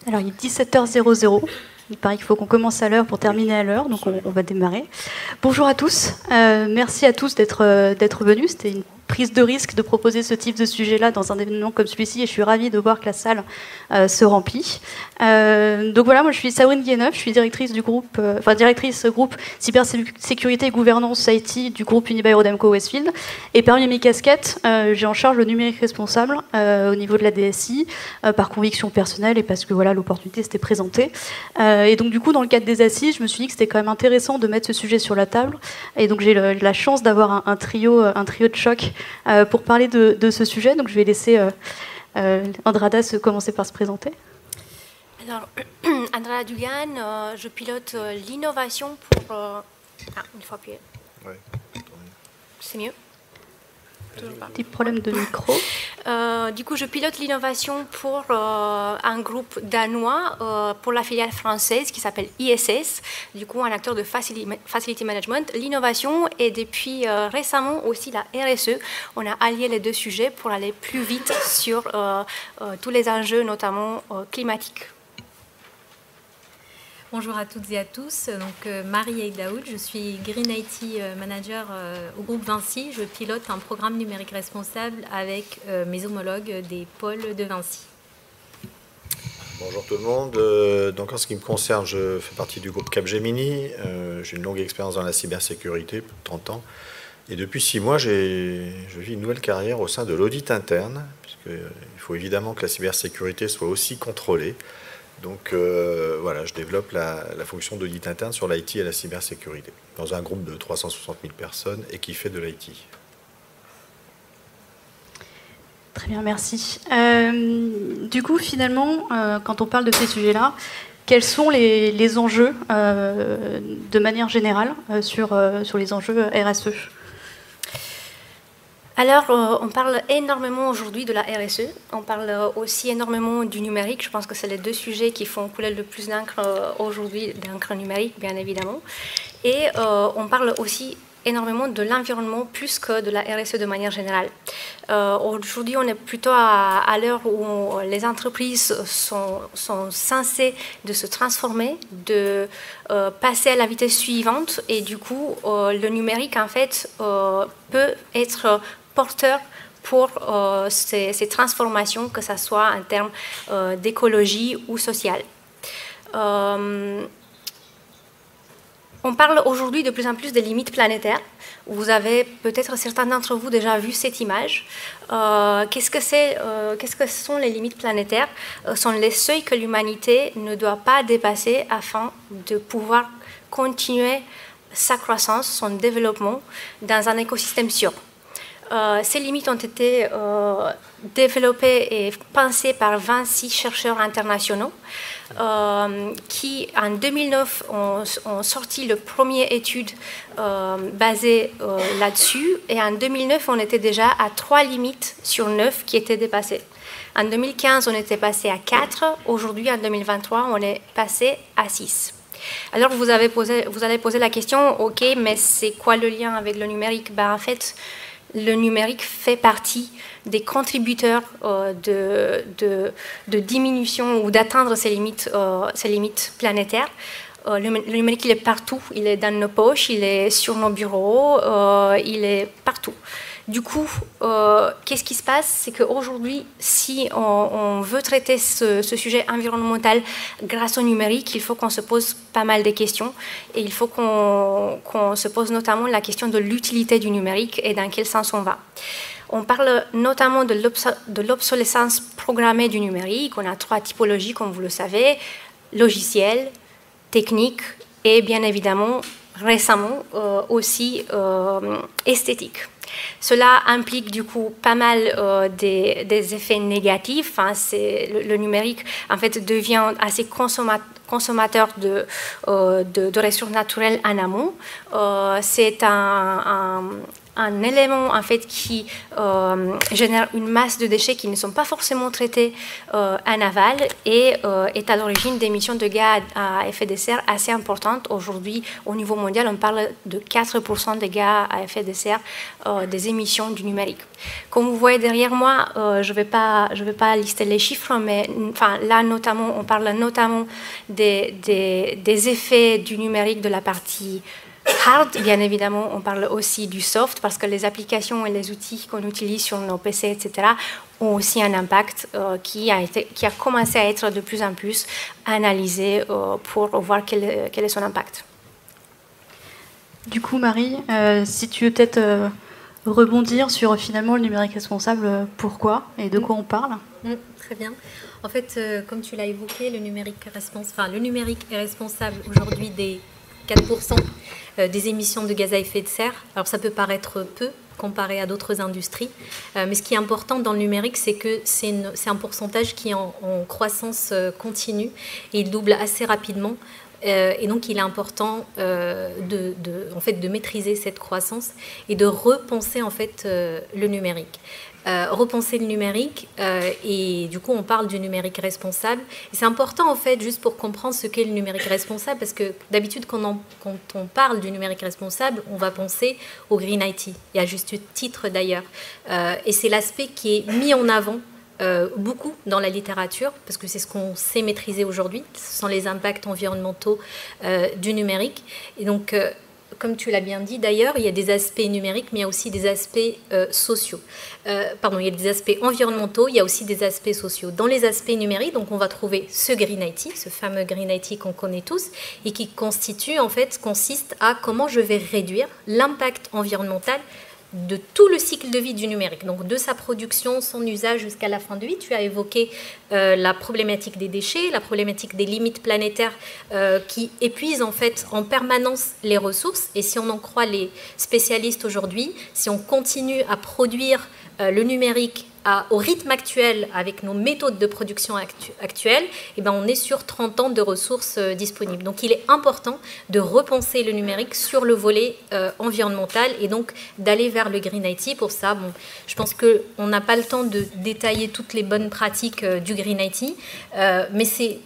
Alors, il est 17h00. Il paraît qu'il faut qu'on commence à l'heure pour terminer à l'heure, donc on va démarrer. Bonjour à tous. Merci à tous d'être venus. C'était une prise de risque de proposer ce type de sujet-là dans un événement comme celui-ci, et je suis ravie de voir que la salle se remplit. Donc voilà, moi je suis Sabrine Guéneuf, je suis directrice du groupe, directrice groupe cybersécurité et gouvernance IT du groupe Unibail-Rodamco Westfield. Et parmi mes casquettes, j'ai en charge le numérique responsable au niveau de la DSI, par conviction personnelle et parce que voilà, l'opportunité s'était présentée. Et donc du coup, dans le cadre des assises, je me suis dit que c'était quand même intéressant de mettre ce sujet sur la table. Et donc j'ai la chance d'avoir un trio de choc pour parler de ce sujet. Donc je vais laisser Andrada commencer par se présenter. Alors, Andrada Dugan, je pilote l'innovation pour... il faut appuyer. Ouais. C'est mieux. Petit problème de micro. Du coup, je pilote l'innovation pour un groupe danois pour la filiale française qui s'appelle ISS, du coup un acteur de facility management, l'innovation et depuis récemment aussi la RSE. On a allié les deux sujets pour aller plus vite sur tous les enjeux, notamment climatiques. Bonjour à toutes et à tous, donc Marie Aïdaoud, je suis Green IT Manager au groupe Vinci. Je pilote un programme numérique responsable avec mes homologues des pôles de Vinci. Bonjour tout le monde. Donc en ce qui me concerne, je fais partie du groupe Capgemini. J'ai une longue expérience dans la cybersécurité, plus de 30 ans. Et depuis 6 mois, je vis une nouvelle carrière au sein de l'audit interne, puisqu'il faut évidemment que la cybersécurité soit aussi contrôlée. Donc voilà, je développe la fonction d'audit interne sur l'IT et la cybersécurité, dans un groupe de 360 000 personnes et qui fait de l'IT. Très bien, merci. Du coup, finalement, quand on parle de ces sujets-là, quels sont les enjeux de manière générale sur les enjeux RSE ? Alors, on parle énormément aujourd'hui de la RSE, on parle aussi énormément du numérique. Je pense que c'est les deux sujets qui font couler le plus d'encre aujourd'hui, d'encre numérique, bien évidemment. Et on parle aussi énormément de l'environnement plus que de la RSE de manière générale. Aujourd'hui, on est plutôt à l'heure où les entreprises sont censées de se transformer, de passer à la vitesse suivante, et du coup, le numérique, en fait, peut être porteur pour ces transformations, que ce soit en termes d'écologie ou sociale. On parle aujourd'hui de plus en plus des limites planétaires. Vous avez peut-être certains d'entre vous déjà vu cette image. Qu'est-ce que sont les limites planétaires? Ce sont les seuils que l'humanité ne doit pas dépasser afin de pouvoir continuer sa croissance, son développement dans un écosystème sûr. Ces limites ont été développées et pensées par 26 chercheurs internationaux qui, en 2009, ont sorti le premier étude basée là-dessus. Et en 2009, on était déjà à 3 limites sur 9 qui étaient dépassées. En 2015, on était passé à 4. Aujourd'hui, en 2023, on est passé à 6. Alors, vous allez poser la question, OK, mais c'est quoi le lien avec le numérique? Ben, en fait, le numérique fait partie des contributeurs de diminution ou d'atteindre ces limites planétaires. Le numérique, il est partout, il est dans nos poches, il est sur nos bureaux, il est partout. Du coup, qu'est-ce qui se passe? C'est qu'aujourd'hui, si on veut traiter ce sujet environnemental grâce au numérique, il faut qu'on se pose pas mal de questions. Et il faut qu'on se pose notamment la question de l'utilité du numérique et dans quel sens on va. On parle notamment de l'obsolescence programmée du numérique. On a 3 typologies, comme vous le savez: logiciel, technique et bien évidemment, récemment, aussi esthétique. Cela implique du coup pas mal des effets négatifs. Hein. Le numérique en fait devient assez consommateur de ressources naturelles en amont. C'est un un élément en fait qui génère une masse de déchets qui ne sont pas forcément traités en aval et est à l'origine d'émissions de gaz à effet de serre assez importantes. Aujourd'hui, au niveau mondial, on parle de 4% des gaz à effet de serre des émissions du numérique. Comme vous voyez derrière moi, je vais pas lister les chiffres, mais enfin, là notamment, on parle notamment des effets du numérique de la partie hard. Bien évidemment, on parle aussi du soft, parce que les applications et les outils qu'on utilise sur nos PC, etc., ont aussi un impact qui a commencé à être de plus en plus analysé pour voir quel est son impact. Du coup, Marie, si tu veux peut-être rebondir sur finalement le numérique responsable, pourquoi et de quoi on parle? Très bien. En fait, comme tu l'as évoqué, le numérique est responsable aujourd'hui des 4% des émissions de gaz à effet de serre. Alors ça peut paraître peu comparé à d'autres industries, mais ce qui est important dans le numérique, c'est que c'est un pourcentage qui est en croissance continue et il double assez rapidement. Et donc, il est important de maîtriser cette croissance et de repenser en fait le numérique. Repenser le numérique et du coup, on parle du numérique responsable. Et c'est important en fait, juste pour comprendre ce qu'est le numérique responsable, parce que d'habitude, quand on parle du numérique responsable, on va penser au Green IT, et à juste titre d'ailleurs. Et c'est l'aspect qui est mis en avant beaucoup dans la littérature, parce que c'est ce qu'on sait maîtriser aujourd'hui, ce sont les impacts environnementaux du numérique. Et donc, comme tu l'as bien dit d'ailleurs, il y a des aspects numériques, mais il y a aussi des aspects sociaux. Il y a des aspects environnementaux, il y a aussi des aspects sociaux. Dans les aspects numériques, donc on va trouver ce Green IT, ce fameux Green IT qu'on connaît tous, et qui consiste à comment je vais réduire l'impact environnemental de tout le cycle de vie du numérique, donc de sa production, son usage jusqu'à la fin de vie. Tu as évoqué la problématique des déchets, la problématique des limites planétaires qui épuisent en fait en permanence les ressources. Et si on en croit les spécialistes aujourd'hui, si on continue à produire le numérique au rythme actuel, avec nos méthodes de production actuelles, on est sur 30 ans de ressources disponibles. Donc il est important de repenser le numérique sur le volet environnemental et donc d'aller vers le Green IT. Pour ça, je pense qu'on n'a pas le temps de détailler toutes les bonnes pratiques du Green IT, mais c'est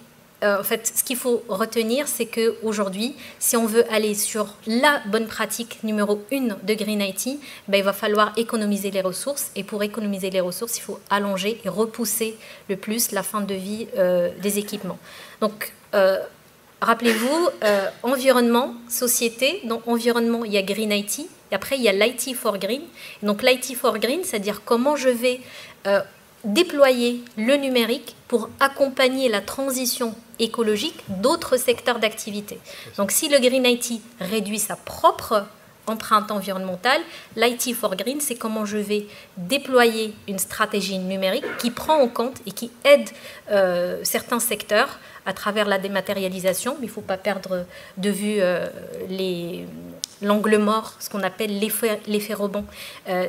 en fait, ce qu'il faut retenir, c'est qu'aujourd'hui, si on veut aller sur la bonne pratique numéro 1 de Green IT, il va falloir économiser les ressources. Et pour économiser les ressources, il faut allonger et repousser le plus la fin de vie des équipements. Donc, rappelez-vous, environnement, société. Dans environnement, il y a Green IT. Et après, il y a l'IT for Green. Et donc, l'IT for Green, c'est-à-dire comment je vais déployer le numérique pour accompagner la transition écologique d'autres secteurs d'activité. Donc si le Green IT réduit sa propre empreinte environnementale, l'IT for Green, c'est comment je vais déployer une stratégie numérique qui prend en compte et qui aide certains secteurs à travers la dématérialisation. Mais il ne faut pas perdre de vue l'angle mort, ce qu'on appelle l'effet rebond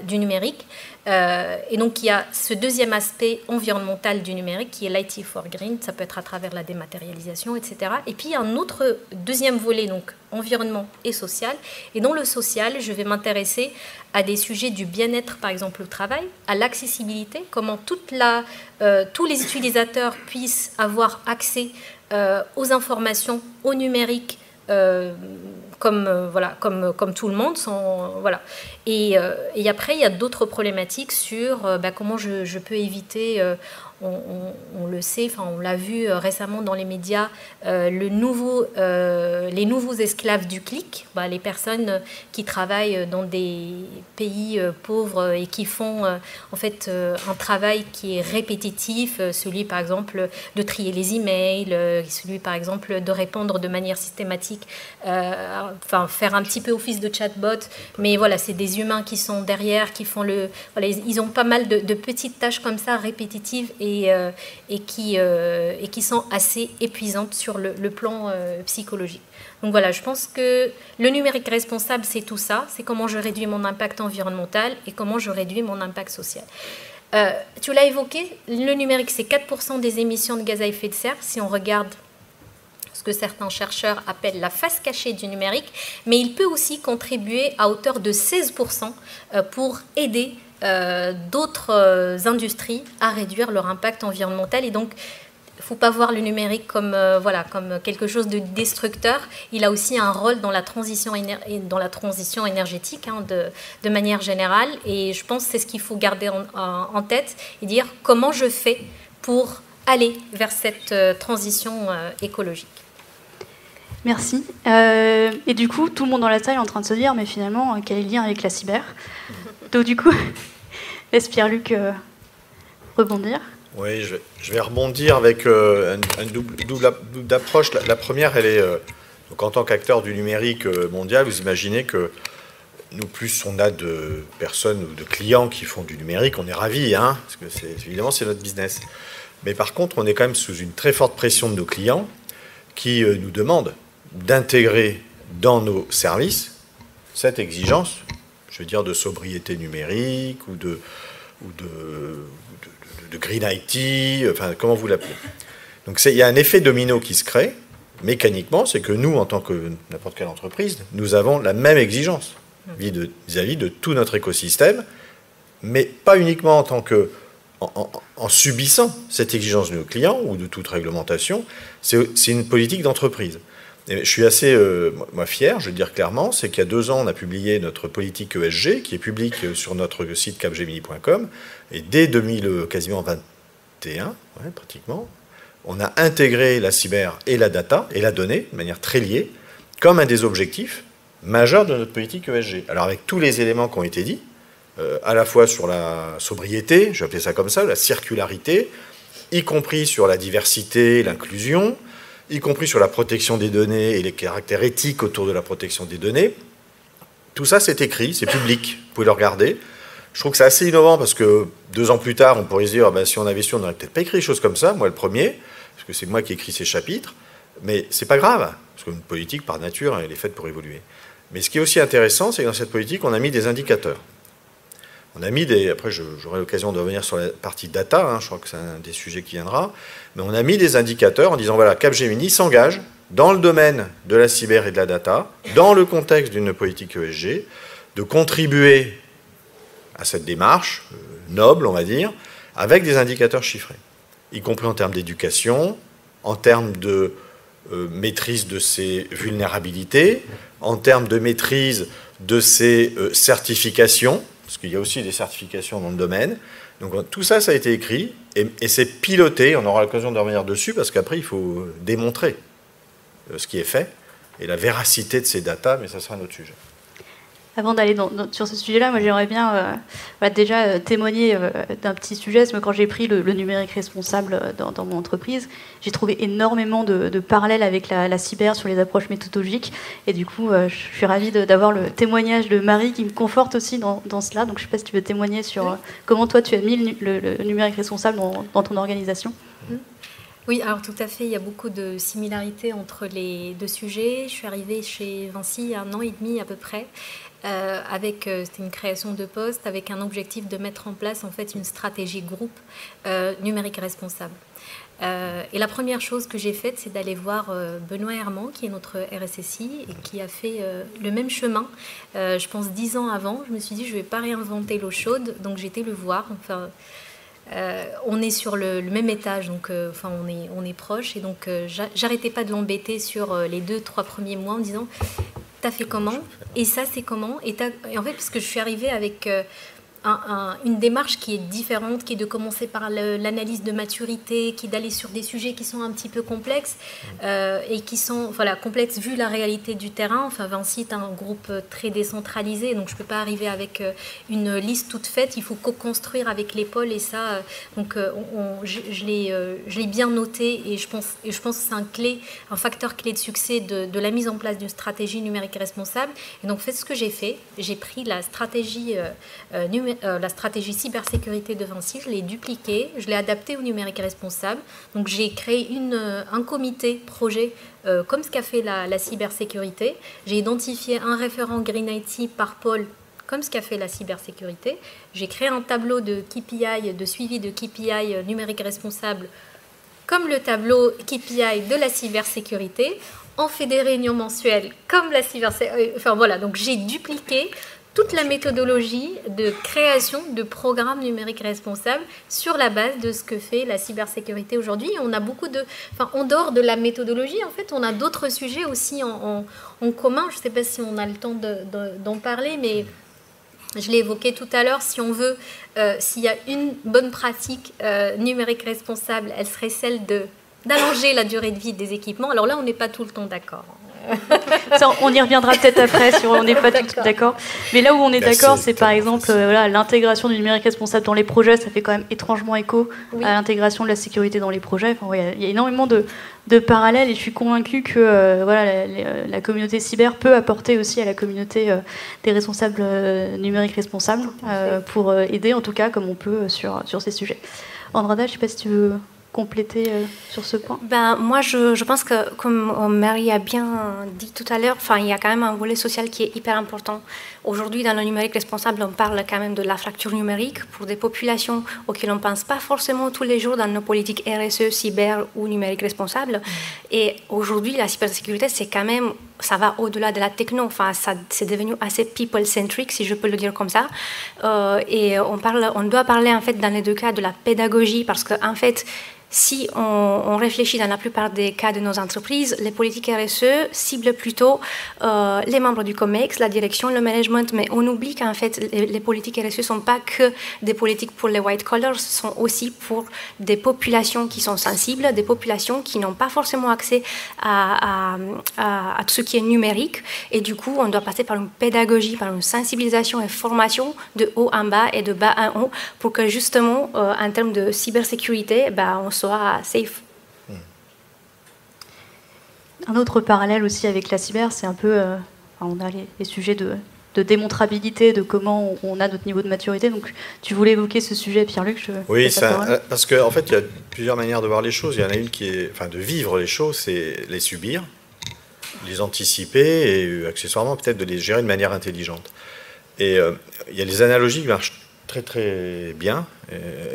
du numérique. Et donc, il y a ce deuxième aspect environnemental du numérique qui est l'IT for Green. Ça peut être à travers la dématérialisation, etc. Et puis, il y a un autre deuxième volet, donc environnement et social. Et dans le social, je vais m'intéresser à des sujets du bien-être, par exemple, au travail, à l'accessibilité, comment tous les utilisateurs puissent avoir accès aux informations, au numérique, comme tout le monde. Et après, il y a d'autres problématiques sur comment je peux éviter, on le sait, on l'a vu récemment dans les médias, les nouveaux esclaves du clic, les personnes qui travaillent dans des pays pauvres et qui font en fait un travail qui est répétitif, celui par exemple de trier les emails, celui par exemple de répondre de manière systématique, faire un petit peu office de chatbot, mais voilà, c'est des humains qui sont derrière, qui font ils ont pas mal de petites tâches comme ça répétitives et qui sont assez épuisantes sur le plan psychologique. Donc voilà, je pense que le numérique responsable, c'est tout ça, c'est comment je réduis mon impact environnemental et comment je réduis mon impact social. Tu l'as évoqué, le numérique, c'est 4% des émissions de gaz à effet de serre. Si on regarde ce ce que certains chercheurs appellent la face cachée du numérique, mais il peut aussi contribuer à hauteur de 16% pour aider d'autres industries à réduire leur impact environnemental. Et donc, il ne faut pas voir le numérique comme, comme quelque chose de destructeur. Il a aussi un rôle dans la transition, énergétique de manière générale. Et je pense que c'est ce qu'il faut garder en tête et dire comment je fais pour aller vers cette transition écologique. Merci. Et du coup, tout le monde dans la salle est en train de se dire, mais finalement, quel est le lien avec la cyber? Donc du coup, laisse Pierre-Luc rebondir. Oui, je vais rebondir avec une double approche. La première, elle est, donc en tant qu'acteur du numérique mondial, vous imaginez que nous, plus on a de personnes ou de clients qui font du numérique, on est ravis, hein, parce que évidemment, c'est notre business. Mais par contre, on est quand même sous une très forte pression de nos clients qui nous demandent d'intégrer dans nos services cette exigence, je veux dire, de sobriété numérique ou de Green IT, enfin, comment vous l'appelez. Donc il y a un effet domino qui se crée, mécaniquement, c'est que nous, en tant que n'importe quelle entreprise, nous avons la même exigence vis-à-vis de tout notre écosystème, mais pas uniquement en tant que en subissant cette exigence de nos clients ou de toute réglementation, c'est une politique d'entreprise. Et je suis assez fier, je veux dire clairement, c'est qu'il y a 2 ans, on a publié notre politique ESG, qui est publique sur notre site capgemini.com, et dès quasiment 21, pratiquement, on a intégré la cyber et la data et la donnée, de manière très liée, comme un des objectifs majeurs de notre politique ESG. Alors avec tous les éléments qui ont été dits, à la fois sur la sobriété, je vais appeler ça comme ça, la circularité, y compris sur la diversité, l'inclusion, y compris sur la protection des données et les caractères éthiques autour de la protection des données. Tout ça, c'est écrit, c'est public, vous pouvez le regarder. Je trouve que c'est assez innovant parce que 2 ans plus tard, on pourrait se dire, si on avait su, on n'aurait peut-être pas écrit des choses comme ça, moi le premier, parce que c'est moi qui ai écrit ces chapitres, mais c'est pas grave, parce qu'une politique, par nature, elle est faite pour évoluer. Mais ce qui est aussi intéressant, c'est que dans cette politique, on a mis des indicateurs. On a mis après j'aurai l'occasion de revenir sur la partie data, je crois que c'est un des sujets qui viendra, mais on a mis des indicateurs en disant, voilà, Capgemini s'engage dans le domaine de la cyber et de la data, dans le contexte d'une politique ESG, de contribuer à cette démarche noble, on va dire, avec des indicateurs chiffrés, y compris en termes d'éducation, en termes de maîtrise de ses vulnérabilités, en termes de maîtrise de ses certifications, parce qu'il y a aussi des certifications dans le domaine. Donc tout ça, ça a été écrit, et c'est piloté, on aura l'occasion de revenir dessus, parce qu'après, il faut démontrer ce qui est fait, et la véracité de ces datas, mais ça sera un autre sujet. Avant d'aller sur ce sujet-là, moi j'aimerais bien déjà témoigner d'un petit sujet. Parce que quand j'ai pris le numérique responsable dans mon entreprise, j'ai trouvé énormément de parallèles avec la cyber sur les approches méthodologiques. Et du coup, je suis ravie d'avoir le témoignage de Marie qui me conforte aussi dans cela. Donc je ne sais pas si tu veux témoigner sur comment toi tu as mis le numérique responsable dans ton organisation. Oui, alors tout à fait, il y a beaucoup de similarités entre les 2 sujets. Je suis arrivée chez Vinci il y a 1 an et demi à peu près. C'était une création de poste avec un objectif de mettre en place en fait une stratégie groupe numérique responsable. Et la première chose que j'ai faite, c'est d'aller voir Benoît Herman, qui est notre RSSI et qui a fait le même chemin, je pense 10 ans avant. Je me suis dit, je ne vais pas réinventer l'eau chaude, donc j'ai été le voir. Enfin, on est sur le même étage, donc on est proches. Et donc, j'arrêtais pas de l'embêter sur les 2-3 premiers mois en disant... T'as fait comment? Et ça, c'est comment? Et en fait, parce que je suis arrivée avec une démarche qui est différente, qui est de commencer par l'analyse de maturité, qui est d'aller sur des sujets qui sont un petit peu complexes et qui sont complexes vu la réalité du terrain. Enfin, Vinci est un groupe très décentralisé, donc je ne peux pas arriver avec une liste toute faite. Il faut co-construire avec les pôles et ça, je l'ai bien noté et je pense que c'est un facteur clé de succès de la mise en place d'une stratégie numérique responsable. Et donc, ce que j'ai fait, j'ai pris la stratégie cybersécurité de Vinci, je l'ai dupliquée, je l'ai adaptée au numérique responsable. Donc j'ai créé un comité projet comme ce qu'a fait la cybersécurité. J'ai identifié un référent Green IT par pôle comme ce qu'a fait la cybersécurité. J'ai créé un tableau de KPI, de suivi de KPI numérique responsable comme le tableau KPI de la cybersécurité. On fait des réunions mensuelles comme la cybersécurité. Enfin voilà, donc j'ai dupliqué toute la méthodologie de création de programmes numériques responsables sur la base de ce que fait la cybersécurité aujourd'hui. On a beaucoup de... Enfin, en dehors de la méthodologie, en fait, on a d'autres sujets aussi en commun. Je ne sais pas si on a le temps d'en parler, mais je l'ai évoqué tout à l'heure. Si on veut, s'il y a une bonne pratique numérique responsable, elle serait celle d'allonger la durée de vie des équipements. Alors là, on n'est pas tout le temps d'accord. Ça, on y reviendra peut-être après si on n'est pas tout d'accord. Mais là où on est d'accord, c'est par exemple l'intégration du numérique responsable dans les projets. Ça fait quand même étrangement écho à l'intégration de la sécurité dans les projets. Enfin, il y a énormément de parallèles et je suis convaincue que la communauté cyber peut apporter aussi à la communauté des responsables numériques responsables pour aider en tout cas comme on peut sur ces sujets. Andrada, je ne sais pas si tu veux compléter sur ce point? Moi, je pense que, comme Marie a bien dit tout à l'heure, il y a quand même un volet social qui est hyper important. Aujourd'hui, dans le numérique responsable, on parle quand même de la fracture numérique pour des populations auxquelles on ne pense pas forcément tous les jours dans nos politiques RSE, cyber ou numérique responsable. Et aujourd'hui, la cybersécurité, c'est quand même, ça va au-delà de la techno. C'est devenu assez people-centric, si je peux le dire comme ça. Et on doit parler, en fait, dans les deux cas, de la pédagogie, parce que, en fait, si on réfléchit dans la plupart des cas de nos entreprises, les politiques RSE ciblent plutôt les membres du COMEX, la direction, le management, mais on oublie qu'en fait, les politiques RSE ne sont pas que des politiques pour les white collars, ce sont aussi pour des populations qui sont sensibles, des populations qui n'ont pas forcément accès à tout ce qui est numérique. Et du coup, on doit passer par une pédagogie, par une sensibilisation et formation de haut en bas et de bas en haut pour que justement, en termes de cybersécurité, on soit safe. Un autre parallèle aussi avec la cyber, c'est un peu, on a les sujets de démontrabilité, de comment on a notre niveau de maturité. Donc, tu voulais évoquer ce sujet, Pierre-Luc. Oui, parce qu'en fait, il y a plusieurs manières de voir les choses. Il y en a une qui est, de vivre les choses, c'est les subir, les anticiper et accessoirement peut-être de les gérer de manière intelligente. Et il y a les analogies qui marchent très très bien.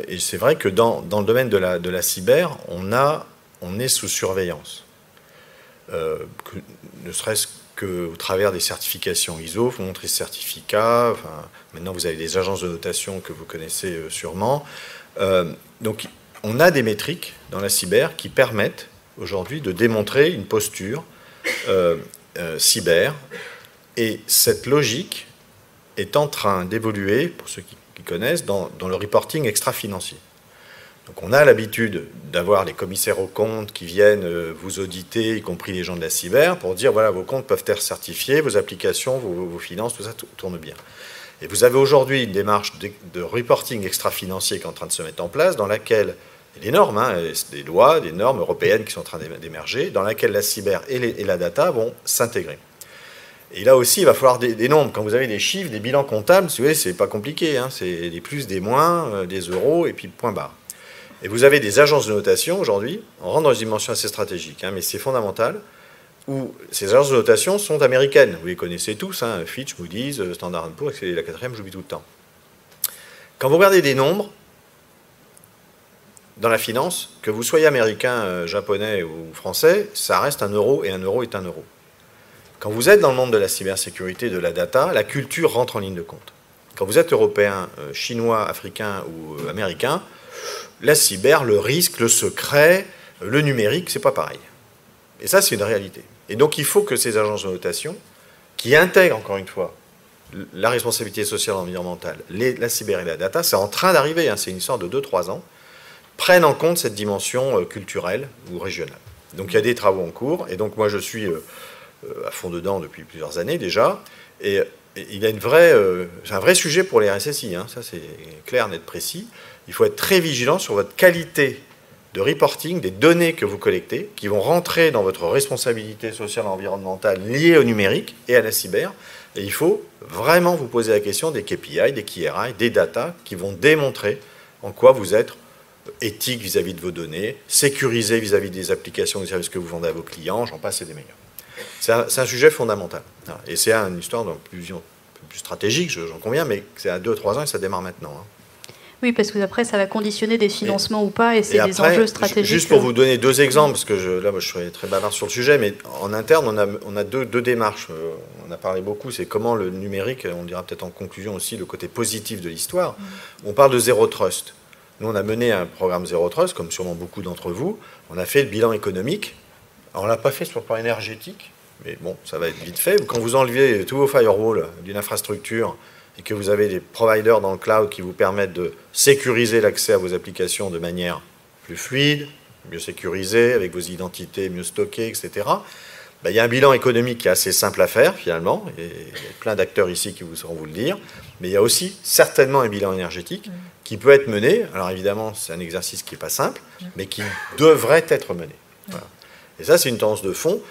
Et c'est vrai que dans le domaine de la cyber, on est sous surveillance. Ne serait-ce qu'au travers des certifications ISO, vous montrez ce certificat. Maintenant, vous avez des agences de notation que vous connaissez sûrement. Donc, on a des métriques dans la cyber qui permettent aujourd'hui de démontrer une posture cyber. Et cette logique est en train d'évoluer, pour ceux qui connaissent, dans le reporting extra-financier. Donc on a l'habitude d'avoir les commissaires aux comptes qui viennent vous auditer, y compris les gens de la cyber, pour dire voilà, vos comptes peuvent être certifiés, vos applications, vos finances, tout ça tourne bien. Et vous avez aujourd'hui une démarche de reporting extra-financier qui est en train de se mettre en place, dans laquelle il y a des normes, des lois, des normes européennes qui sont en train d'émerger, dans laquelle la cyber et la data vont s'intégrer. Et là aussi, il va falloir des nombres. Quand vous avez des chiffres, des bilans comptables, vous voyez, c'est pas compliqué. C'est des plus, des moins, des euros, et puis point barre. Et vous avez des agences de notation aujourd'hui, on rentre dans une dimension assez stratégique, mais c'est fondamental, où ces agences de notation sont américaines. Vous les connaissez tous, Fitch, Moody's, Standard & Poor's, c'est la quatrième, j'oublie tout le temps. Quand vous regardez des nombres dans la finance, que vous soyez américain, japonais ou français, ça reste un euro, et un euro est un euro. Quand vous êtes dans le monde de la cybersécurité, de la data, la culture rentre en ligne de compte. Quand vous êtes européen, chinois, africain ou américain, la cyber, le risque, le secret, le numérique, c'est pas pareil. Et ça, c'est une réalité. Et donc, il faut que ces agences de notation, qui intègrent, encore une fois, la responsabilité sociale et environnementale, la cyber et la data, c'est en train d'arriver, c'est une histoire de 2-3 ans, prennent en compte cette dimension culturelle ou régionale. Donc, il y a des travaux en cours, et donc moi, je suis à fond dedans depuis plusieurs années déjà, et il y a c'est un vrai sujet pour les RSSI, ça c'est clair, net, précis. Il faut être très vigilant sur votre qualité de reporting des données que vous collectez, qui vont rentrer dans votre responsabilité sociale et environnementale liée au numérique et à la cyber, et il faut vraiment vous poser la question des KPI, des KRI, des data, qui vont démontrer en quoi vous êtes éthique vis-à-vis de vos données, sécurisé vis-à-vis des applications et des services que vous vendez à vos clients, j'en passe et des meilleurs. C'est un sujet fondamental. Et c'est une histoire plus stratégique, j'en conviens, mais c'est à 2-3 ans et ça démarre maintenant. Oui, parce que après, ça va conditionner des financements ou pas, et c'est des enjeux stratégiques. Juste pour vous donner 2 exemples, parce que là, moi, je serais très bavard sur le sujet, mais en interne, on a deux démarches. On a parlé beaucoup, c'est comment le numérique, on dira peut-être en conclusion aussi le côté positif de l'histoire. On parle de Zero Trust. Nous, on a mené un programme Zero Trust, comme sûrement beaucoup d'entre vous. On a fait le bilan économique. Alors, on ne l'a pas fait sur le plan énergétique, mais bon, ça va être vite fait. Quand vous enlevez tous vos firewalls d'une infrastructure et que vous avez des providers dans le cloud qui vous permettent de sécuriser l'accès à vos applications de manière plus fluide, mieux sécurisée, avec vos identités mieux stockées, etc., il y a un bilan économique qui est assez simple à faire, finalement, et il y a plein d'acteurs ici qui vous sauront vous le dire, mais il y a aussi certainement un bilan énergétique qui peut être mené. Alors évidemment, c'est un exercice qui n'est pas simple, mais qui devrait être mené. Voilà. Et ça, c'est une tendance de fond.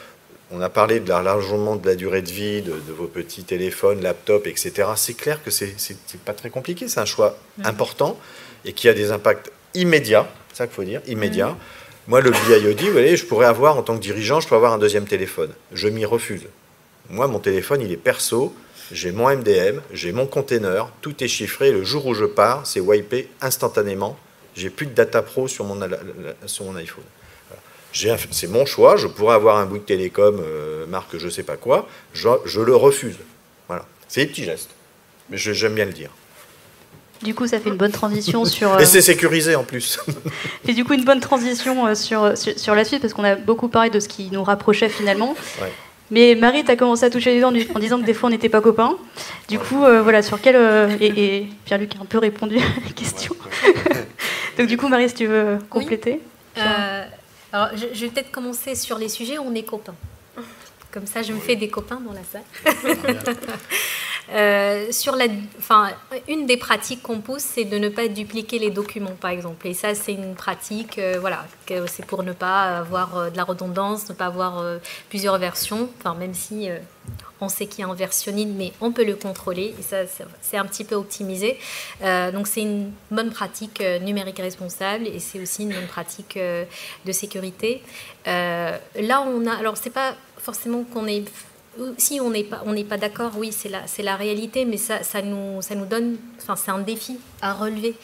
On a parlé de l'allongement de la durée de vie de vos petits téléphones, laptops, etc. C'est clair que c'est pas très compliqué. C'est un choix important et qui a des impacts immédiats. C'est ça qu'il faut dire, immédiats. Moi, le BIOD, vous voyez, je pourrais avoir, en tant que dirigeant, je peux avoir un deuxième téléphone. Je m'y refuse. Moi, mon téléphone, il est perso. J'ai mon MDM, j'ai mon container. Tout est chiffré. Le jour où je pars, c'est wipé instantanément. J'ai plus de data pro sur mon iPhone. C'est mon choix, je pourrais avoir un bout de télécom, marque je ne sais pas quoi, je le refuse. Voilà. C'est des petits gestes, mais j'aime bien le dire. Du coup, ça fait une bonne transition sur... Et c'est sécurisé en plus. Et du coup, une bonne transition sur la suite, parce qu'on a beaucoup parlé de ce qui nous rapprochait finalement. Ouais. Mais Marie, tu as commencé à toucher les dents en disant que des fois, on n'était pas copains. Du coup, voilà, sur quel... et Pierre-Luc a un peu répondu à la question. Donc du coup, Marie, si tu veux compléter. Oui. Alors, je vais peut-être commencer sur les sujets où on est copains. Comme ça, je me fais des copains dans la salle. Une des pratiques qu'on pousse, c'est de ne pas dupliquer les documents, par exemple. Et ça, c'est une pratique, c'est pour ne pas avoir de la redondance, ne pas avoir plusieurs versions, même si... on sait qu'il y a un versionnide, mais on peut le contrôler. Et ça, c'est un petit peu optimisé. Donc, c'est une bonne pratique numérique responsable et c'est aussi une bonne pratique de sécurité. Là, alors, c'est pas forcément qu'on est... Si on n'est pas d'accord, oui, c'est la réalité, mais ça nous donne... c'est un défi à relever.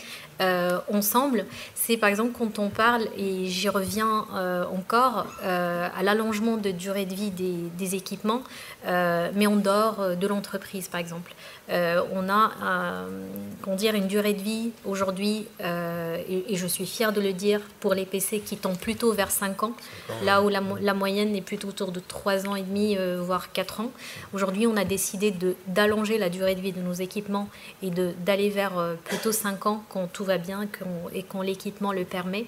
Ensemble, c'est par exemple quand on parle, et j'y reviens encore, à l'allongement de durée de vie des équipements, mais en dehors de l'entreprise, par exemple. On a une durée de vie aujourd'hui, et je suis fière de le dire, pour les PC qui tendent plutôt vers 5 ans, là où la moyenne est plutôt autour de 3 ans et demi, voire 4 ans. Aujourd'hui, on a décidé d'allonger la durée de vie de nos équipements et d'aller vers plutôt 5 ans quand tout va bien et quand l'équipement le permet.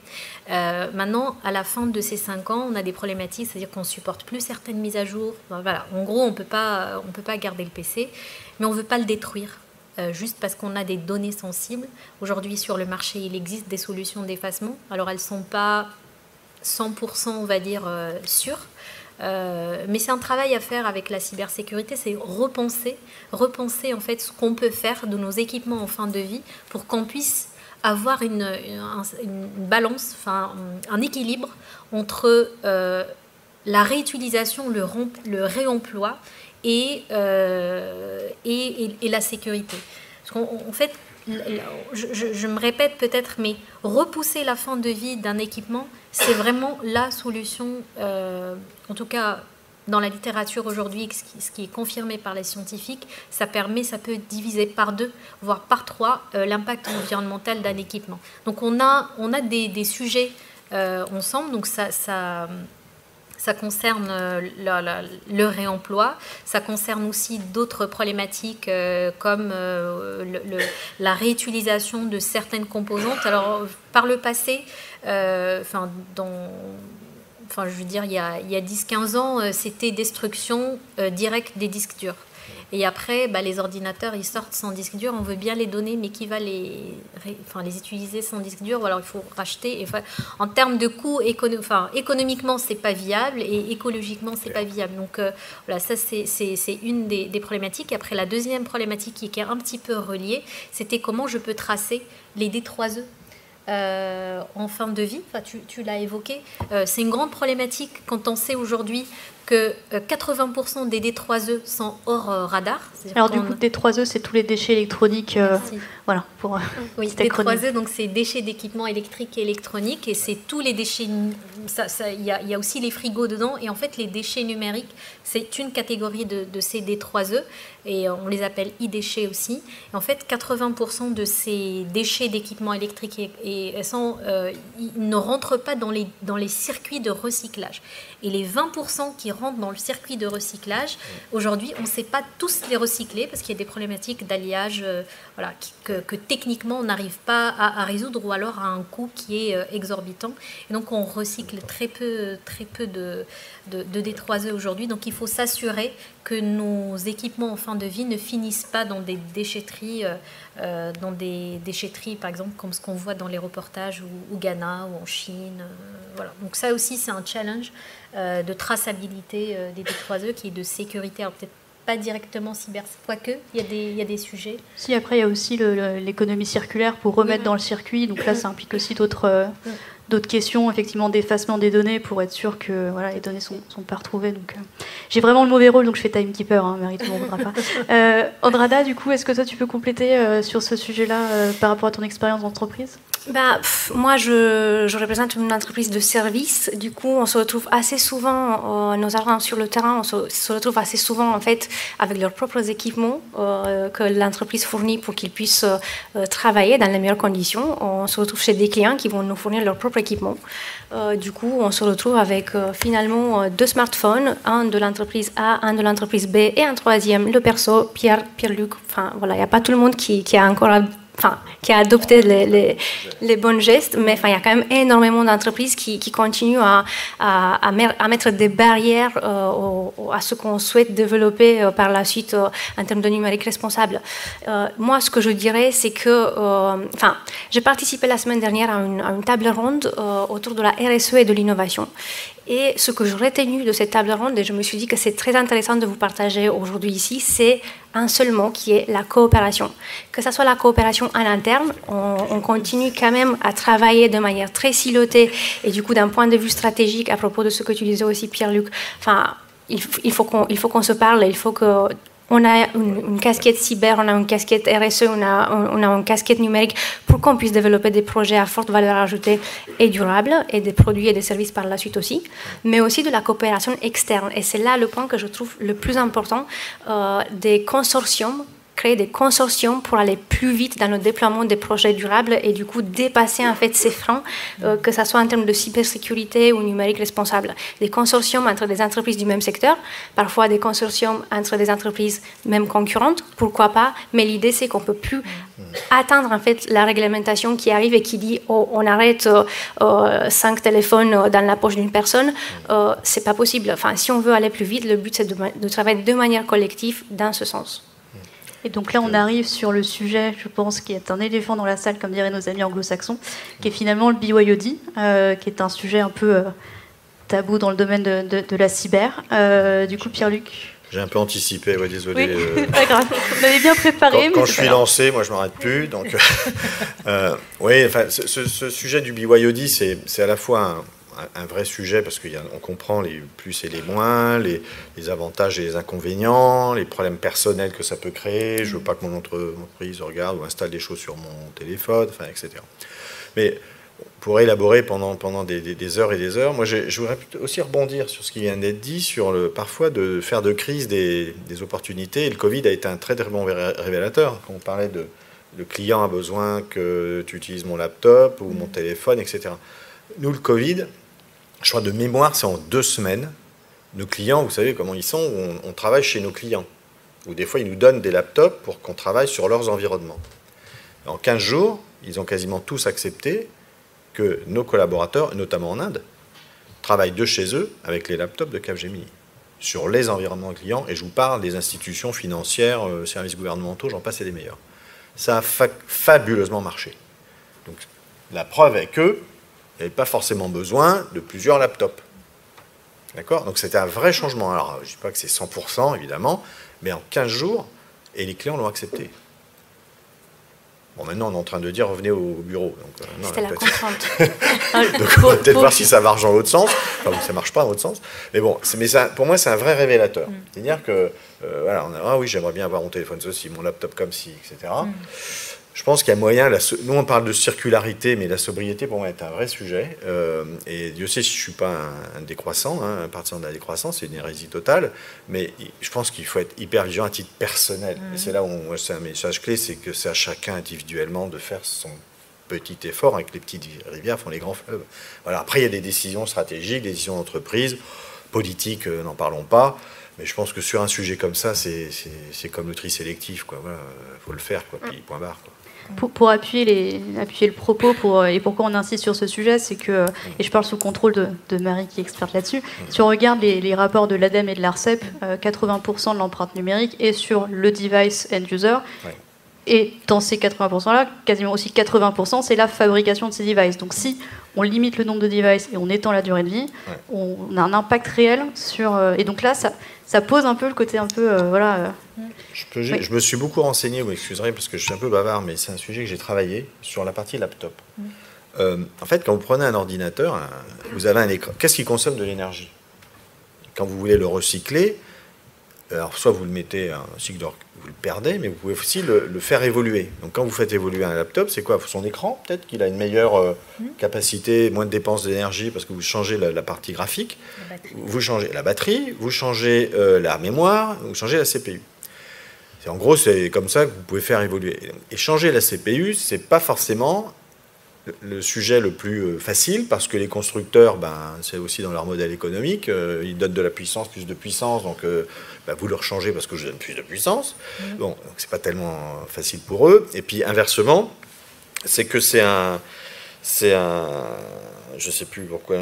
Maintenant, à la fin de ces 5 ans, on a des problématiques, c'est-à-dire qu'on ne supporte plus certaines mises à jour. Voilà. En gros, on peut pas garder le PC, mais on ne veut pas le détruire. Juste parce qu'on a des données sensibles. Aujourd'hui, sur le marché, il existe des solutions d'effacement. Alors, elles ne sont pas 100%, on va dire, sûres. Mais c'est un travail à faire avec la cybersécurité, c'est repenser en fait ce qu'on peut faire de nos équipements en fin de vie pour qu'on puisse avoir une balance, un équilibre entre la réutilisation, le réemploi et la sécurité. Parce qu'en fait, je me répète peut-être, mais repousser la fin de vie d'un équipement, c'est vraiment la solution, en tout cas dans la littérature aujourd'hui, ce qui est confirmé par les scientifiques, ça peut diviser par 2, voire par 3, l'impact environnemental d'un équipement. Donc on a des sujets ensemble, donc ça concerne le réemploi, ça concerne aussi d'autres problématiques comme la réutilisation de certaines composantes. Alors, par le passé, je veux dire, il y a 10-15 ans, c'était destruction directe des disques durs. Et après, les ordinateurs, ils sortent sans disque dur, on veut bien les donner, mais qui va les utiliser sans disque dur? Ou alors il faut racheter. Et, en termes de coûts, économiquement, c'est pas viable, et écologiquement, c'est pas viable. Donc voilà, ça c'est une des problématiques. Après, la deuxième problématique qui est un petit peu reliée, c'était comment je peux tracer les D3E en fin de vie. Tu l'as évoqué. C'est une grande problématique quand on sait aujourd'hui que 80% des D3E sont hors radar. Alors du coup, D3E, c'est tous les déchets électroniques. Voilà, pour oui, D3E, donc c'est déchets d'équipements électriques et électroniques, et c'est tous les déchets. Il y a aussi les frigos dedans, et en fait, les déchets numériques, c'est une catégorie de ces D3E, et on les appelle e-déchets aussi. Et en fait, 80% de ces déchets d'équipements électriques ils ne rentrent pas dans les circuits de recyclage. Et les 20% qui rentrent dans le circuit de recyclage, aujourd'hui, on ne sait pas tous les recycler parce qu'il y a des problématiques d'alliage voilà, que techniquement on n'arrive pas à résoudre, ou alors à un coût qui est exorbitant. Et donc on recycle très peu de D3E aujourd'hui. Donc il faut s'assurer que nos équipements en fin de vie ne finissent pas dans des déchetteries, par exemple, comme ce qu'on voit dans les reportages au Ghana ou en Chine. Voilà. Donc ça aussi, c'est un challenge de traçabilité des D3E qui est de sécurité. Alors peut-être pas directement cyber, quoique, il y a des sujets. Si, après, il y a aussi l'économie circulaire pour remettre dans le circuit. Donc là, ça implique aussi d'autres questions, effectivement, d'effacement des données pour être sûr que voilà, les données sont pas retrouvées. Donc, j'ai vraiment le mauvais rôle, donc je fais timekeeper, hein, Marie, tout le monde ne voudra pas. Andrada, du coup, est-ce que toi, tu peux compléter sur ce sujet-là par rapport à ton expérience d'entreprise ? Moi, je représente une entreprise de service. Du coup, on se retrouve assez souvent, nos agents sur le terrain, on se retrouve assez souvent en fait avec leurs propres équipements que l'entreprise fournit pour qu'ils puissent travailler dans les meilleures conditions. On se retrouve chez des clients qui vont nous fournir leur propre équipement. Du coup, on se retrouve avec finalement 2 smartphones, un de l'entreprise A, un de l'entreprise B et un troisième, le perso, Pierre-Luc. Enfin, voilà, il n'y a pas tout le monde qui a encore... qui a adopté les bons gestes, mais il y a quand même énormément d'entreprises qui continuent à mettre des barrières à ce qu'on souhaite développer par la suite en termes de numérique responsable. Moi, ce que je dirais, c'est que... j'ai participé la semaine dernière à une table ronde autour de la RSE et de l'innovation. Et ce que j'ai retenu de cette table ronde, et je me suis dit que c'est très intéressant de vous partager aujourd'hui ici, c'est un seul mot qui est la coopération. Que ce soit la coopération en interne, on continue quand même à travailler de manière très silotée, et du coup d'un point de vue stratégique, à propos de ce que tu disais aussi Pierre-Luc, il faut qu'on se parle, il faut que... On a une casquette cyber, on a une casquette RSE, on a une casquette numérique pour qu'on puisse développer des projets à forte valeur ajoutée et durable, et des produits et des services par la suite aussi, mais aussi de la coopération externe. Et c'est là le point que je trouve le plus important, des consortiums, créer des consortiums pour aller plus vite dans le déploiement des projets durables et du coup dépasser en fait ces freins, que ce soit en termes de cybersécurité ou numérique responsable. Des consortiums entre des entreprises du même secteur, parfois des consortiums entre des entreprises même concurrentes, pourquoi pas, mais l'idée c'est qu'on ne peut plus atteindre en fait la réglementation qui arrive et qui dit on arrête 5 téléphones dans la poche d'une personne. C'est pas possible. Si on veut aller plus vite, le but c'est de travailler de manière collective dans ce sens. Et donc là, on arrive sur le sujet, je pense, qui est un éléphant dans la salle, comme diraient nos amis anglo-saxons, qui est finalement le BYOD, qui est un sujet un peu tabou dans le domaine de la cyber. Du coup, Pierre-Luc. J'ai un peu anticipé, ouais, désolé. Oui, pas grave. On avait bien préparé. Quand je suis lancé, moi je ne m'arrête plus. Donc, oui, ce sujet du BYOD, c'est à la fois un vrai sujet, parce qu'on comprend les plus et les moins, les avantages et les inconvénients, les problèmes personnels que ça peut créer. Je ne veux pas que mon entreprise regarde ou installe des choses sur mon téléphone, etc. Mais pour élaborer pendant des heures et des heures, moi je voudrais aussi rebondir sur ce qui vient d'être dit, sur parfois de faire de crise des opportunités. Et le Covid a été un très très bon révélateur. Quand on parlait le client a besoin que tu utilises mon laptop ou mon téléphone, etc. Nous, le Covid, je crois de mémoire, c'est en 2 semaines. Nos clients, vous savez comment ils sont, on travaille chez nos clients. Ou des fois, ils nous donnent des laptops pour qu'on travaille sur leurs environnements. En 15 jours, ils ont quasiment tous accepté que nos collaborateurs, notamment en Inde, travaillent de chez eux avec les laptops de Capgemini, sur les environnements clients. Et je vous parle des institutions financières, services gouvernementaux, j'en passe et des meilleurs. Ça a fabuleusement marché. Donc, la preuve est que il n'y avait pas forcément besoin de plusieurs laptops. D'accord ? Donc c'était un vrai changement. Alors, je ne dis pas que c'est 100%, évidemment, mais en 15 jours, et les clients l'ont accepté. Bon, maintenant, on est en train de dire revenez au bureau. C'était la contrainte. Donc, on va peut-être voir si ça marche dans l'autre sens. Enfin, ça ne marche pas dans l'autre sens. Mais bon, pour moi, c'est un vrai révélateur. C'est-à-dire que, voilà, ah oui, j'aimerais bien avoir mon téléphone ceci, mon laptop comme ci, etc. Je pense qu'il y a moyen, nous on parle de circularité, mais la sobriété pour moi est un vrai sujet. Et Dieu sait si je ne suis pas un décroissant, un partisan de la décroissance, c'est une hérésie totale. Mais je pense qu'il faut être hyper vigilant à titre personnel. Et c'est là où c'est un message clé, c'est que c'est à chacun individuellement de faire son petit effort. Avec les petites rivières font les grands fleuves. Voilà. Après, il y a des décisions stratégiques, des décisions d'entreprise, politiques, n'en parlons pas. Mais je pense que sur un sujet comme ça, c'est comme le tri sélectif. Voilà, faut le faire, puis point barre. Pour appuyer le propos, et pourquoi on insiste sur ce sujet, c'est que, et je parle sous contrôle de Marie qui est experte là-dessus, si on regarde les rapports de l'ADEME et de l'ARCEP, 80% de l'empreinte numérique est sur le device end-user. Ouais. Et dans ces 80%-là, quasiment aussi 80%, c'est la fabrication de ces devices. Donc si on limite le nombre de devices et on étend la durée de vie, on a un impact réel sur... et donc là, ça pose un peu le côté un peu... voilà. Je me suis beaucoup renseigné, vous m'excuserez parce que je suis un peu bavard, mais c'est un sujet que j'ai travaillé sur la partie laptop. En fait, quand vous prenez un ordinateur, vous avez un écran. Qu'est-ce qui consomme de l'énergie? Quand vous voulez le recycler, alors soit vous le mettez à un cycle d'or, vous le perdez, mais vous pouvez aussi le faire évoluer. Donc quand vous faites évoluer un laptop, c'est quoi? Son écran, peut-être qu'il a une meilleure capacité, moins de dépenses d'énergie parce que vous changez la partie graphique, vous changez la batterie, vous changez la mémoire, vous changez la CPU. En gros, c'est comme ça que vous pouvez faire évoluer. Et changer la CPU, c'est pas forcément le sujet le plus facile, parce que les constructeurs, c'est aussi dans leur modèle économique, ils donnent de la puissance, plus de puissance, donc vous leur changez parce que je donne plus de puissance. Bon, donc c'est pas tellement facile pour eux. Et puis inversement, c'est que c'est un, je sais plus pourquoi,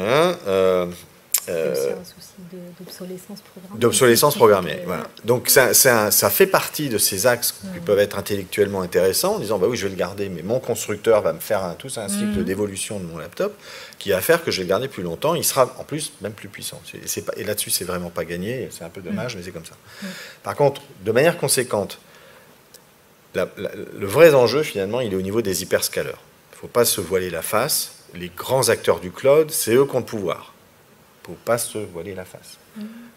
c'est aussi un souci d'obsolescence programmée. D'obsolescence programmée, voilà. Donc ça fait partie de ces axes qui peuvent être intellectuellement intéressants, en disant oui, je vais le garder, mais mon constructeur va me faire un cycle d'évolution de mon laptop qui va faire que je vais le garder plus longtemps. Il sera en plus même plus puissant. Et là-dessus, c'est vraiment pas gagné. C'est un peu dommage, mais c'est comme ça. Par contre, de manière conséquente, le vrai enjeu, finalement, il est au niveau des hyperscaleurs. Il ne faut pas se voiler la face. Les grands acteurs du cloud, c'est eux qui ont le pouvoir. Il ne faut pas se voiler la face.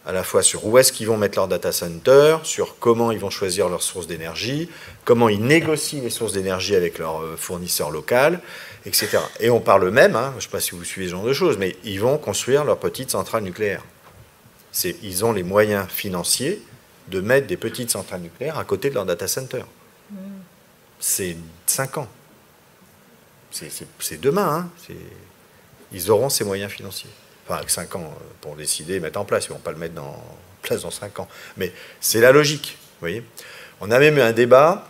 À la fois sur où est-ce qu'ils vont mettre leur data center, sur comment ils vont choisir leurs sources d'énergie, comment ils négocient les sources d'énergie avec leur fournisseur local, etc. Et on parle même, je ne sais pas si vous suivez ce genre de choses, mais ils vont construire leur petite centrale nucléaire. Ils ont les moyens financiers de mettre des petites centrales nucléaires à côté de leur data center. C'est 5 ans. C'est demain. Ils auront ces moyens financiers. Enfin, avec 5 ans pour décider et mettre en place. Ils ne vont pas le mettre en place dans 5 ans. Mais c'est la logique. Vous voyez, on a même eu un débat.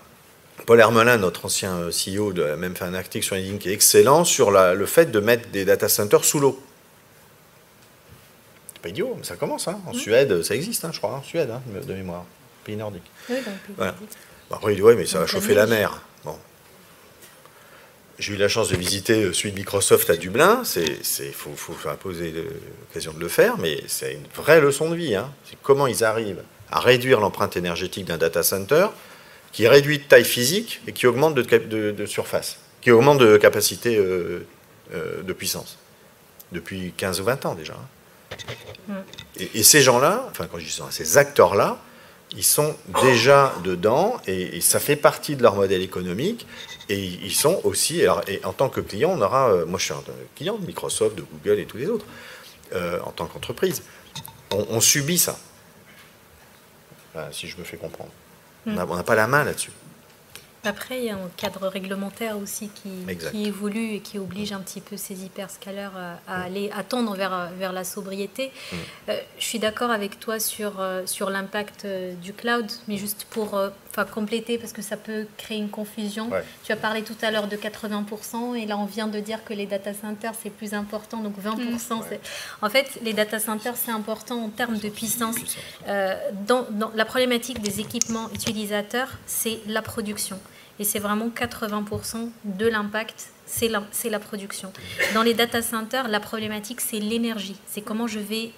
Paul Hermelin, notre ancien CEO, a même fait un article sur LinkedIn qui est excellent sur le fait de mettre des data centers sous l'eau. C'est pas idiot, mais ça commence. En Suède, ça existe, je crois. En Suède, de mémoire. Pays nordique. Oui, dans le pays nordique. Après, il dit mais ça va chauffer la mer. Bon. J'ai eu la chance de visiter celui de Microsoft à Dublin. Il faut poser l'occasion de le faire, mais c'est une vraie leçon de vie. C'est comment ils arrivent à réduire l'empreinte énergétique d'un data center qui réduit de taille physique et qui augmente de surface, qui augmente de capacité de puissance. Depuis 15 ou 20 ans déjà. Et ces gens-là, quand je dis ça, ces acteurs-là, ils sont déjà dedans et ça fait partie de leur modèle économique. Et ils sont aussi, et en tant que client, on aura, moi je suis un client de Microsoft, de Google et tous les autres, en tant qu'entreprise, on subit ça, si je me fais comprendre. On n'a pas la main là-dessus. Après, il y a un cadre réglementaire aussi qui évolue et qui oblige un petit peu ces hyperscalers à tendre vers la sobriété. Je suis d'accord avec toi sur l'impact du cloud, mais juste pour compléter, parce que ça peut créer une confusion. Ouais. Tu as parlé tout à l'heure de 80%, et là on vient de dire que les data centers c'est plus important, donc 20%. Ouais. En fait, les data centers c'est important en termes de puissance. Dans la problématique des équipements utilisateurs, c'est la production. Et c'est vraiment 80% de l'impact, c'est la production. Dans les data centers, la problématique, c'est l'énergie. C'est comment je vais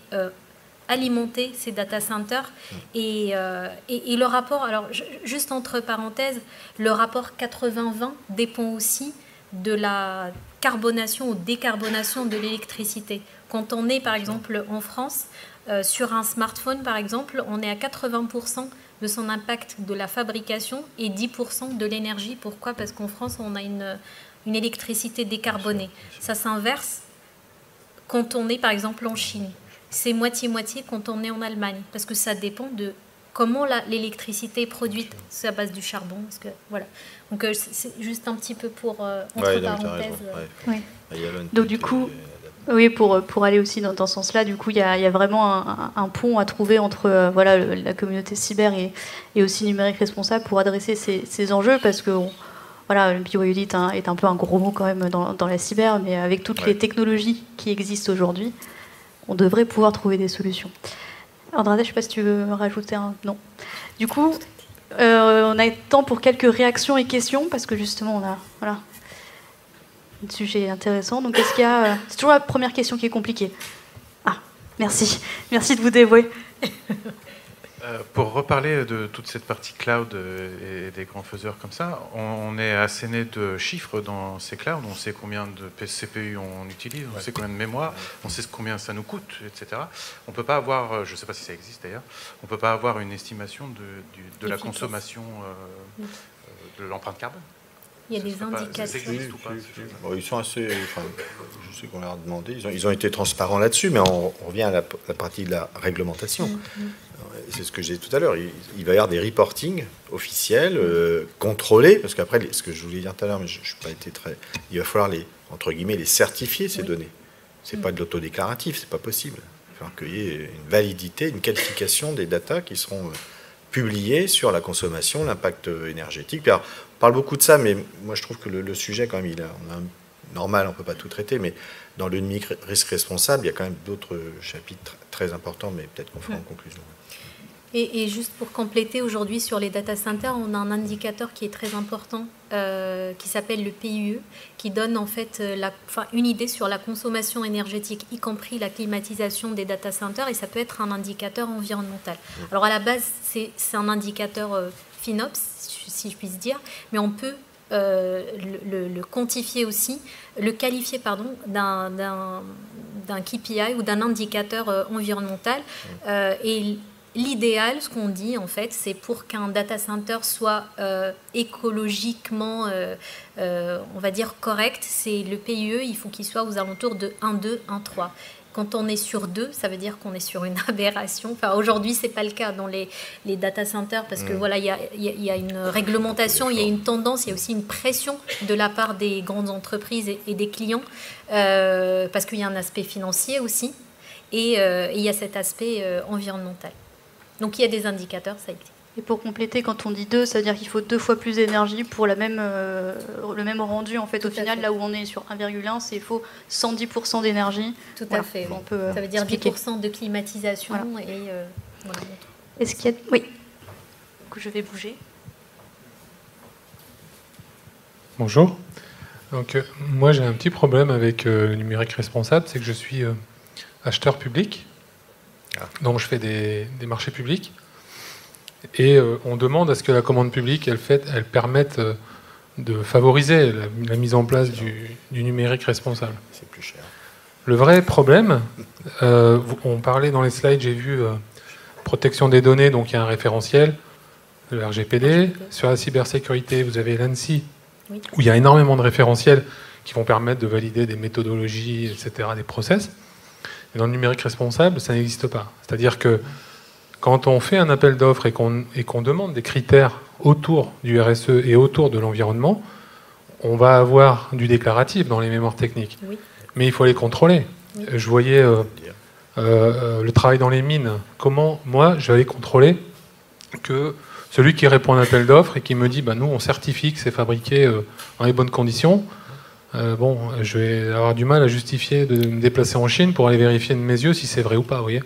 alimenter ces data centers. Et le rapport, alors juste entre parenthèses, le rapport 80-20 dépend aussi de la carbonation ou décarbonation de l'électricité. Quand on est par exemple en France, sur un smartphone par exemple, on est à 80% de son impact de la fabrication et 10% de l'énergie. Pourquoi? Parce qu'en France, on a une électricité décarbonée. Ça s'inverse quand on est par exemple en Chine. C'est moitié-moitié quand on est en Allemagne, parce que ça dépend de comment l'électricité est produite. C'est à base du charbon. Parce que, voilà. Donc c'est juste un petit peu pour entre parenthèses. Ouais. Donc du coup, oui, pour aller aussi dans ce sens-là, du coup, il y a vraiment un pont à trouver entre voilà, la communauté cyber et aussi numérique responsable pour adresser ces enjeux, parce que voilà, le BYOD est un peu un gros mot quand même dans la cyber, mais avec toutes les technologies qui existent aujourd'hui, on devrait pouvoir trouver des solutions. Andrade, je ne sais pas si tu veux rajouter un... Non. Du coup, on a temps pour quelques réactions et questions, parce que justement, on a un sujet intéressant. Donc, est-ce qu'il y a... C'est toujours la première question qui est compliquée. Ah, merci. Merci de vous dévouer. Pour reparler de toute cette partie cloud et des grands faiseurs comme ça, on est asséné de chiffres dans ces clouds. On sait combien de CPU on utilise, on sait combien de mémoire, on sait combien ça nous coûte, etc. On ne peut pas avoir, je ne sais pas si ça existe d'ailleurs, on ne peut pas avoir une estimation de la consommation de l'empreinte carbone. Il y a des indicateurs. Ça existe ou pas? Bon, ils sont assez... Enfin, je sais qu'on leur a demandé. Ils ont été transparents là-dessus, mais on revient à la partie de la réglementation. C'est ce que j'ai dit tout à l'heure. Il va y avoir des reportings officiels, contrôlés, parce qu'après, ce que je voulais dire tout à l'heure, mais je n'ai pas été très... Il va falloir, entre guillemets, les certifier, ces données. Ce n'est pas de l'autodéclaratif, ce n'est pas possible. Il va falloir qu'il y ait une validité, une qualification des datas qui seront publiées sur la consommation, l'impact énergétique. Puis alors, on parle beaucoup de ça, mais moi, je trouve que le sujet, quand même, normal, on ne peut pas tout traiter, mais dans le numérique risque responsable, il y a quand même d'autres chapitres très importants, mais peut-être qu'on fera en conclusion. Et juste pour compléter, aujourd'hui sur les data centers, on a un indicateur qui est très important, qui s'appelle le PUE, qui donne en fait une idée sur la consommation énergétique, y compris la climatisation des data centers, et ça peut être un indicateur environnemental. Alors à la base, c'est un indicateur FinOps, si je puis dire, mais on peut le quantifier aussi, le qualifier d'un KPI ou d'un indicateur environnemental. Et l'idéal, ce qu'on dit en fait, c'est pour qu'un data center soit écologiquement, on va dire, correct, c'est le PUE, il faut qu'il soit aux alentours de 1,2, 1,3. Quand on est sur 2, ça veut dire qu'on est sur une aberration. Enfin, aujourd'hui, ce n'est pas le cas dans les data centers parce que voilà, il y a une réglementation, il y a une tendance, il y a aussi une pression de la part des grandes entreprises et des clients parce qu'il y a un aspect financier aussi et il y a cet aspect environnemental. Donc, il y a des indicateurs, ça existe. Et pour compléter, quand on dit 2, ça veut dire qu'il faut 2 fois plus d'énergie pour le même rendu. En fait, au final, là où on est sur 1,1, il faut 110% d'énergie. Tout à fait. On peut ça veut dire expliquer. 10% de climatisation. Voilà. Et, voilà. Est-ce qu'il y a... Oui. Donc, je vais bouger. Bonjour. Donc, moi, j'ai un petit problème avec le numérique responsable, c'est que je suis acheteur public. Donc, je fais des marchés publics. Et on demande à ce que la commande publique, elle permette de favoriser la mise en place du numérique responsable. C'est plus cher. Le vrai problème, on parlait dans les slides, j'ai vu protection des données, donc il y a un référentiel, le RGPD. Sur la cybersécurité, vous avez l'ANSSI, où il y a énormément de référentiels qui vont permettre de valider des méthodologies, etc., des process. Et dans le numérique responsable, ça n'existe pas. C'est-à-dire que quand on fait un appel d'offres et qu'on demande des critères autour du RSE et autour de l'environnement, on va avoir du déclaratif dans les mémoires techniques. Oui. Mais il faut les contrôler. Oui. Je voyais le travail dans les mines. Comment, moi, j'allais contrôler que celui qui répond à un appel d'offres et qui me dit nous, on certifie que c'est fabriqué dans les bonnes conditions, je vais avoir du mal à justifier de me déplacer en Chine pour aller vérifier de mes yeux si c'est vrai ou pas, vous voyez.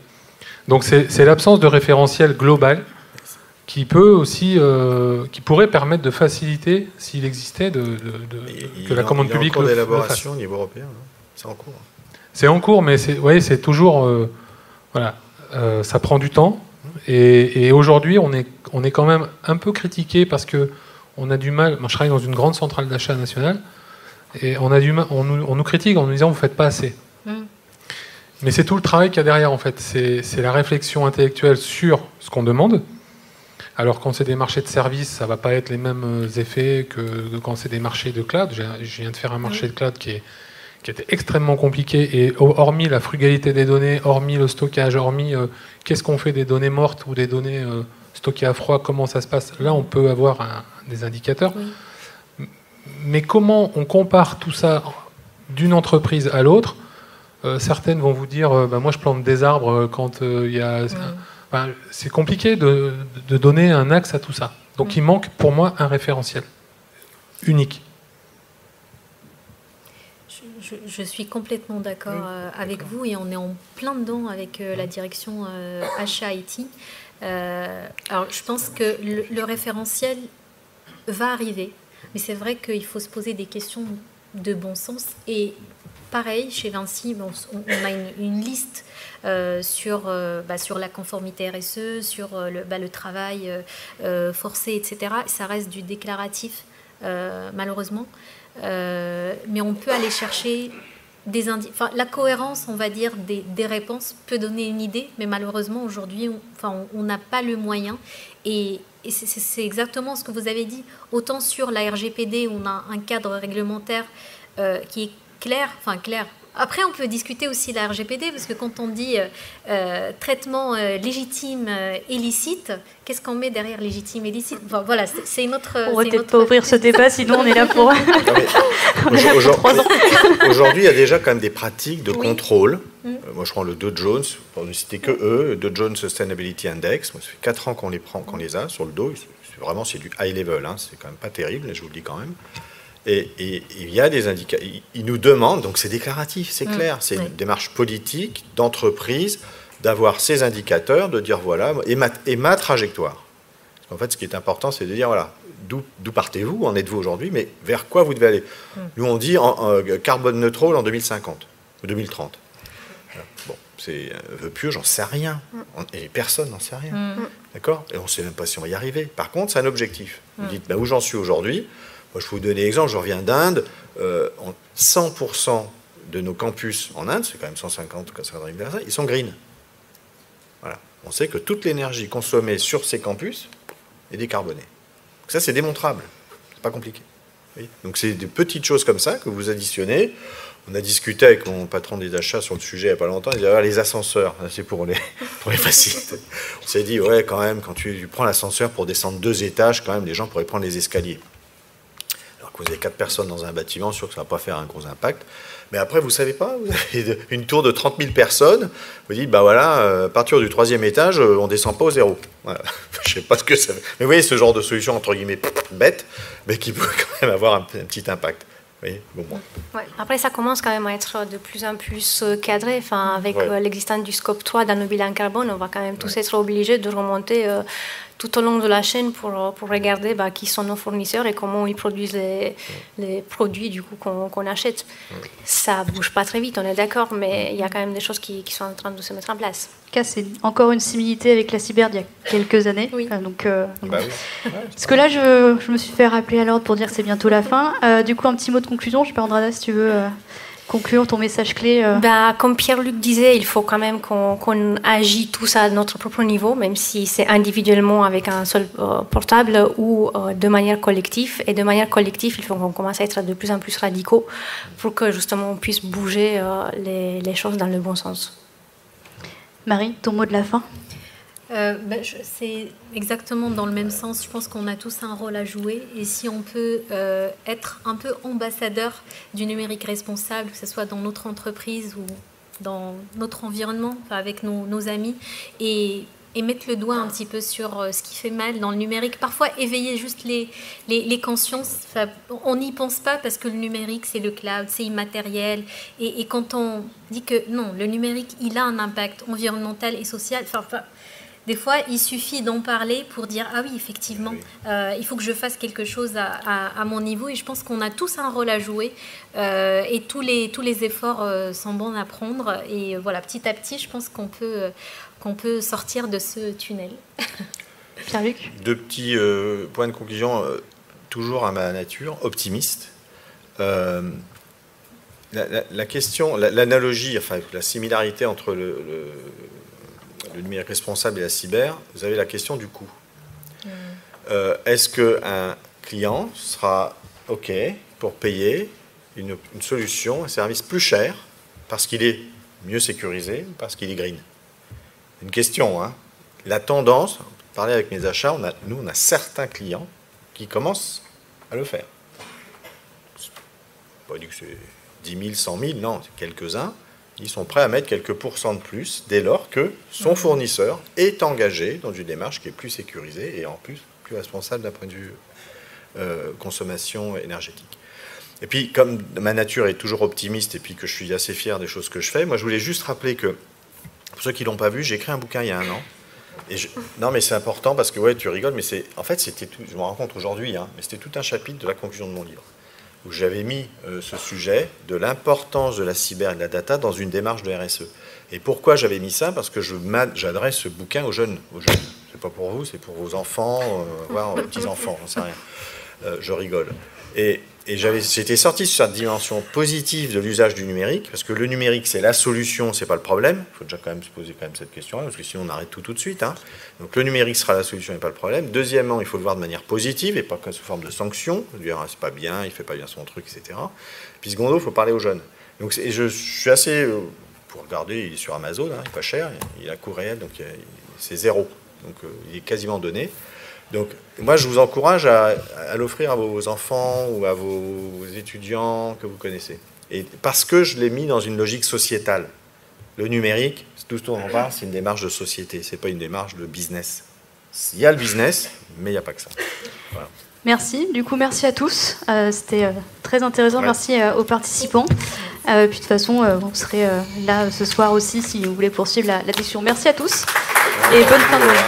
Donc c'est l'absence de référentiel global qui peut aussi, qui pourrait permettre de faciliter, s'il existait, que la commande publique le fasse. Il y a en cours d'élaboration au niveau européen, c'est en cours. C'est en cours, mais c'est toujours, voilà. Ça prend du temps. Et aujourd'hui, on est quand même un peu critiqué parce que on a du mal. Moi, je travaille dans une grande centrale d'achat nationale et on a du mal. On nous critique en nous disant vous faites pas assez. Mais c'est tout le travail qu'il y a derrière en fait. C'est la réflexion intellectuelle sur ce qu'on demande. Alors quand c'est des marchés de services, ça va pas être les mêmes effets que quand c'est des marchés de cloud. Je viens de faire un marché de cloud qui était extrêmement compliqué, et hormis la frugalité des données, hormis le stockage, hormis qu'est-ce qu'on fait des données mortes ou des données stockées à froid, comment ça se passe, là on peut avoir des indicateurs. Oui. Mais comment on compare tout ça d'une entreprise à l'autre? Certaines vont vous dire, moi je plante des arbres quand il y a... c'est compliqué de donner un axe à tout ça. Donc il manque pour moi un référentiel unique. Je suis complètement d'accord avec vous, et on est en plein dedans avec la direction achat IT. Alors je pense que le référentiel va arriver, mais c'est vrai qu'il faut se poser des questions de bon sens. Et pareil, chez Vinci, on a une liste sur la conformité RSE, sur le travail forcé, etc. Ça reste du déclaratif, malheureusement. Mais on peut aller chercher la cohérence, on va dire, des réponses peut donner une idée, mais malheureusement aujourd'hui on n'a pas le moyen, et c'est exactement ce que vous avez dit. Autant sur la RGPD, on a un cadre réglementaire qui est clair. Après, on peut discuter aussi de la RGPD, parce que quand on dit traitement légitime et licite, qu'est-ce qu'on met derrière légitime et licite? Voilà, c'est une autre... On va peut-être pas ouvrir ce débat, sinon on est là pour... Aujourd'hui, il y a déjà quand même des pratiques de contrôle. Moi, je prends le Dow Jones, pour ne citer que eux, le Dow Jones Sustainability Index. Moi, ça fait 4 ans qu'on les a sur le dos. Vraiment, c'est du high level, hein. C'est quand même pas terrible, je vous le dis quand même. Et il y a des indicateurs. Ils nous demandent, donc c'est déclaratif, c'est clair, c'est une démarche politique, d'entreprise, d'avoir ces indicateurs, de dire voilà, et ma trajectoire. En fait, ce qui est important, c'est de dire voilà, d'où partez-vous, en êtes-vous aujourd'hui, mais vers quoi vous devez aller. Nous, on dit carbone neutral en 2050 ou 2030. Bon, c'est vœu pieux, j'en sais rien. Et personne n'en sait rien. D'accord? Et on ne sait même pas si on va y arriver. Par contre, c'est un objectif. Vous dites où j'en suis aujourd'hui. Moi, je vais vous donner l'exemple, je reviens d'Inde. 100% de nos campus en Inde, c'est quand même 150 000 personnes, ils sont green. Voilà. On sait que toute l'énergie consommée sur ces campus est décarbonée. Donc ça, c'est démontrable. C'est pas compliqué. Oui. Donc c'est des petites choses comme ça que vous additionnez. On a discuté avec mon patron des achats sur le sujet il n'y a pas longtemps. Il disait les ascenseurs, c'est pour les facilités. On s'est dit, ouais, quand même, quand tu prends l'ascenseur pour descendre 2 étages, quand même, les gens pourraient prendre les escaliers. Que vous avez 4 personnes dans un bâtiment, sûr que ça ne va pas faire un gros impact. Mais après, vous ne savez pas, vous avez une tour de 30 000 personnes, vous dites, à partir du 3e étage, on ne descend pas au zéro. Voilà. Je ne sais pas ce que ça veut. Mais vous voyez, ce genre de solution, entre guillemets, bête, mais qui peut quand même avoir un petit impact. Oui, bon. Ouais. Après, ça commence quand même à être de plus en plus cadré. Avec l'existence du scope 3 dans nos bilans carbone, on va quand même tous être obligés de remonter tout au long de la chaîne pour regarder qui sont nos fournisseurs et comment ils produisent les produits du coup qu'on achète. Ça ne bouge pas très vite, on est d'accord, mais il y a quand même des choses qui sont en train de se mettre en place. C'est encore une similité avec la cyber d'il y a quelques années. Oui. Parce que là, je me suis fait rappeler à l'ordre pour dire que c'est bientôt la fin. Du coup, un petit mot de conclusion. Je ne sais pas, Andrada, si tu veux conclure ton message clé. Comme Pierre-Luc disait, il faut quand même qu'on agit tous à notre propre niveau, même si c'est individuellement avec un seul portable ou de manière collective. Et de manière collective, il faut qu'on commence à être de plus en plus radicaux pour que justement on puisse bouger les choses dans le bon sens. Marie, ton mot de la fin? C'est exactement dans le même sens. Je pense qu'on a tous un rôle à jouer, et si on peut être un peu ambassadeur du numérique responsable, que ce soit dans notre entreprise ou dans notre environnement, avec nos amis, et mettre le doigt un petit peu sur ce qui fait mal dans le numérique. Parfois, éveiller juste les consciences. On n'y pense pas parce que le numérique, c'est le cloud, c'est immatériel. Et quand on dit que non, le numérique, il a un impact environnemental et social, Des fois, il suffit d'en parler pour dire ah oui, effectivement, il faut que je fasse quelque chose à mon niveau. Et je pense qu'on a tous un rôle à jouer et tous les efforts sont bons à prendre. Et voilà, petit à petit, je pense qu'on peut sortir de ce tunnel. Pierre-Luc ? 2 petits points de conclusion, toujours à ma nature, optimiste. La question, l'analogie, enfin la similarité entre le numérique responsable et la cyber, vous avez la question du coût. Est-ce qu'un client sera OK pour payer une solution, un service plus cher parce qu'il est mieux sécurisé, parce qu'il est green? Une question, hein. La tendance, parler avec mes achats, on a certains clients qui commencent à le faire. Pas dit que c'est 10 000, 100 000, non, c'est quelques-uns. Ils sont prêts à mettre quelques pourcents de plus dès lors que son fournisseur est engagé dans une démarche qui est plus sécurisée et en plus responsable d'un point de vue consommation énergétique. Et puis, comme ma nature est toujours optimiste et puis que je suis assez fier des choses que je fais, moi je voulais juste rappeler que, pour ceux qui ne l'ont pas vu, j'ai écrit un bouquin il y a 1 an. Non, mais c'est important parce que, ouais, tu rigoles, mais c'était tout, je me rends compte aujourd'hui, hein, mais c'était tout un chapitre de la conclusion de mon livre, où j'avais mis ce sujet de l'importance de la cyber et de la data dans une démarche de RSE. Et pourquoi j'avais mis ça? Parce que j'adresse ce bouquin aux jeunes. C'est pas pour vous, c'est pour vos enfants, voire vos petits-enfants, j'en sais rien. Je rigole. Et j'étais sorti sur cette dimension positive de l'usage du numérique, parce que le numérique, c'est la solution, c'est pas le problème. Il faut déjà quand même se poser quand même cette question-là, parce que sinon on arrête tout de suite. Hein. Donc le numérique sera la solution et pas le problème. Deuxièmement, il faut le voir de manière positive et pas que sous forme de sanction. Dire c'est pas bien, il fait pas bien son truc, etc. Puis secondo, il faut parler aux jeunes. Donc je suis assez, pour regarder, il est sur Amazon, hein, il est pas cher, il a coût réel, donc c'est 0. Donc il est quasiment donné. Donc, moi, je vous encourage à l'offrir à vos enfants ou à vos étudiants que vous connaissez. Et parce que je l'ai mis dans une logique sociétale. Le numérique, tout ce dont on parle, c'est une démarche de société, c'est pas une démarche de business. Il y a le business, mais il n'y a pas que ça. Voilà. Merci. Du coup, merci à tous. C'était très intéressant. Ouais. Merci aux participants. Puis de toute façon, vous serez là ce soir aussi si vous voulez poursuivre la discussion. Merci à tous et bonne fin de journée.